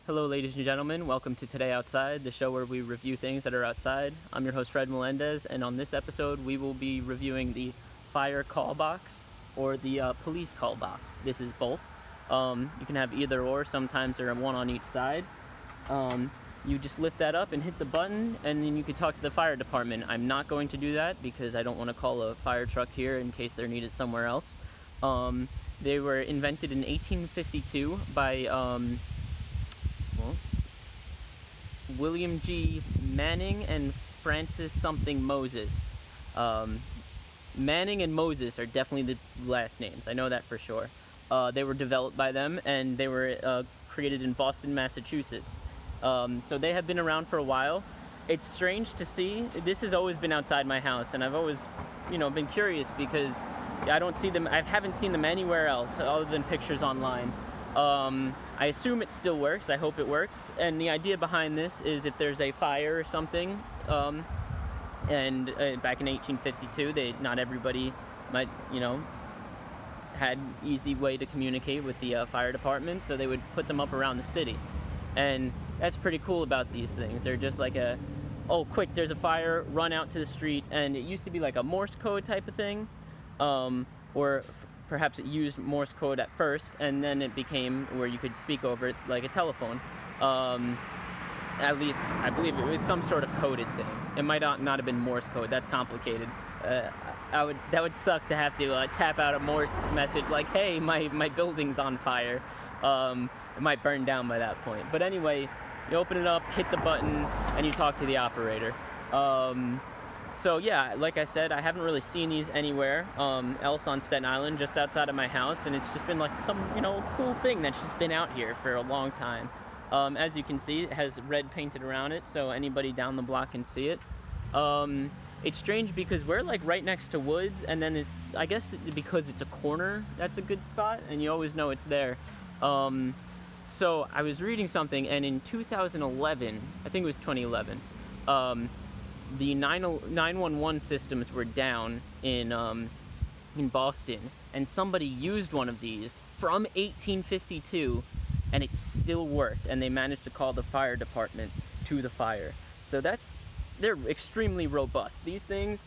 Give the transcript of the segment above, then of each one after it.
Hello, ladies and gentlemen. Welcome to Today Outside, the show where we review things that are outside. I'm your host, Fred Melendez, and on this episode, we will be reviewing the fire call box or the police call box. This is both. You can have either or. Sometimes there are one on each side. You just lift that up and hit the button, and then you can talk to the fire department. I'm not going to do that because I don't want to call a fire truck here in case they're needed somewhere else. They were invented in 1852 by William G. Manning and Francis something Moses. Manning and Moses are definitely the last names. I know that for sure. They were developed by them, and they were created in Boston, Massachusetts. So they have been around for a while. It's strange to see. This has always been outside my house, and I've always, been curious because I don't see them. I haven't seen them anywhere else other than pictures online. I assume it still works. I hope it works. And the idea behind this is if there's a fire or something, and back in 1852, not everybody might, had easy way to communicate with the fire department, so they would put them up around the city. And that's pretty cool about these things. They're just like oh, quick, there's a fire, run out to the street. And it used to be like a Morse code type of thing, or perhaps it used Morse code at first, and then it became where you could speak over it like a telephone. At least, I believe it was some sort of coded thing. It might not have been Morse code. That's complicated. That would suck to have to tap out a Morse message like, hey, my building's on fire. It might burn down by that point. But anyway, you open it up, hit the button, and you talk to the operator. So yeah, like I said, I haven't really seen these anywhere else on Staten Island, just outside of my house, and it's just been like some, cool thing that's just been out here for a long time. As you can see, it has red painted around it, so anybody down the block can see it. It's strange because we're like right next to woods, and then I guess because it's a corner, that's a good spot, and you always know it's there. So I was reading something, and in 2011, I think it was 2011, the 911 systems were down in Boston, and somebody used one of these from 1852, and it still worked, and they managed to call the fire department to the fire. So they're extremely robust. These things,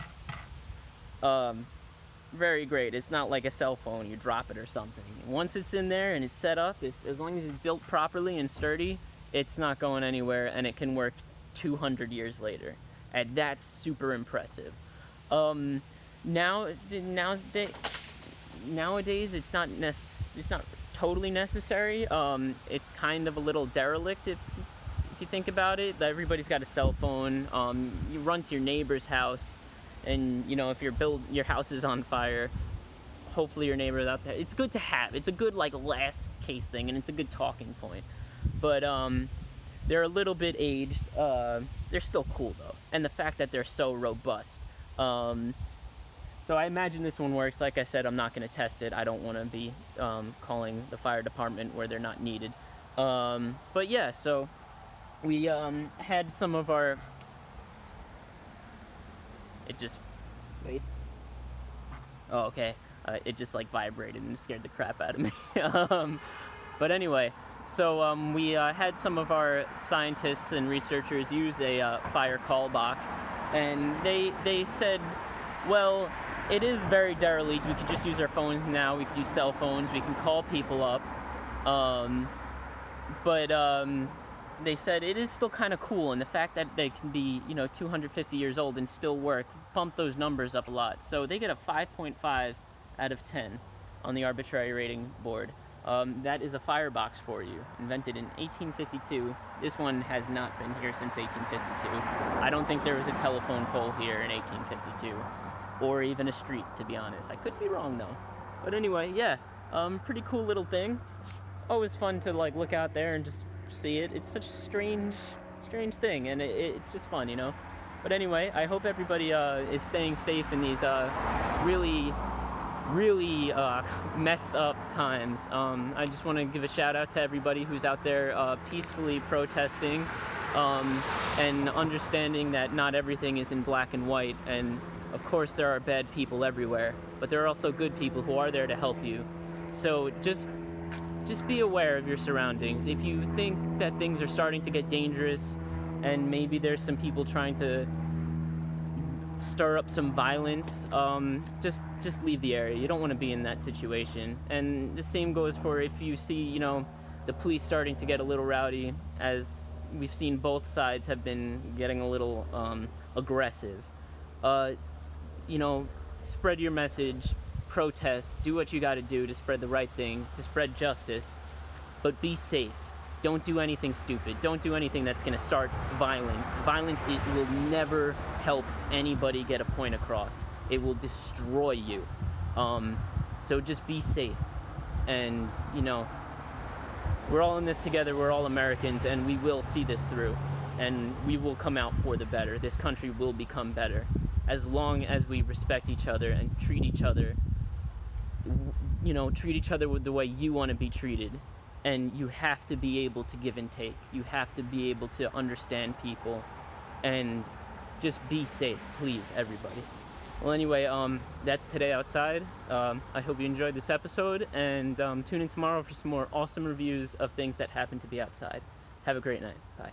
very great. It's not like a cell phone, you drop it or something. Once it's in there and it's set up, as long as it's built properly and sturdy, it's not going anywhere, and it can work 200 years later. And that's super impressive. Nowadays, it's not totally necessary. It's kind of a little derelict if you think about it. Everybody's got a cell phone. You run to your neighbor's house, and if your house is on fire, hopefully your neighbor's out there. It's good to have. It's a good last case thing, and it's a good talking point. But they're a little bit aged. They're still cool though, and the fact that they're so robust. So I imagine this one works. Like I said, I'm not going to test it. I don't want to be calling the fire department where they're not needed. But yeah, so we had some of our. It just wait. Oh, okay. It just vibrated and scared the crap out of me. But anyway. So we had some of our scientists and researchers use a fire call box, and they said, well, it is very derelict. We could just use our phones now. We could use cell phones. We can call people up. But they said it is still kind of cool, and the fact that they can be 250 years old and still work bumped those numbers up a lot. So they get a 5.5 out of 10 on the arbitrary rating board. That is a firebox for you, invented in 1852. This one has not been here since 1852. I don't think there was a telephone pole here in 1852, or even a street, to be honest. I could be wrong though. But anyway, yeah, pretty cool little thing. Always fun to look out there and just see it. It's such a strange thing, and it's just fun, But anyway, I hope everybody is staying safe in these really messed up times. I just want to give a shout out to everybody who's out there peacefully protesting, and understanding that not everything is in black and white, and of course there are bad people everywhere, but there are also good people who are there to help you. So just just be aware of your surroundings. If you think that things are starting to get dangerous and maybe there's some people trying to stir up some violence, just leave the area. You don't want to be in that situation. And the same goes for if you see, the police starting to get a little rowdy, as we've seen both sides have been getting a little aggressive. Spread your message, protest, do what you got to do to spread the right thing, to spread justice, but be safe. Don't do anything stupid. Don't do anything that's going to start violence. Violence, it will never help anybody get a point across. It will destroy you. So just be safe. And, we're all in this together. We're all Americans, and we will see this through. And we will come out for the better. This country will become better as long as we respect each other and treat each other, with the way you want to be treated. And you have to be able to give and take. You have to be able to understand people, and just be safe, please, everybody. Well, anyway, that's Today Outside. I hope you enjoyed this episode, and tune in tomorrow for some more awesome reviews of things that happen to be outside. Have a great night. Bye.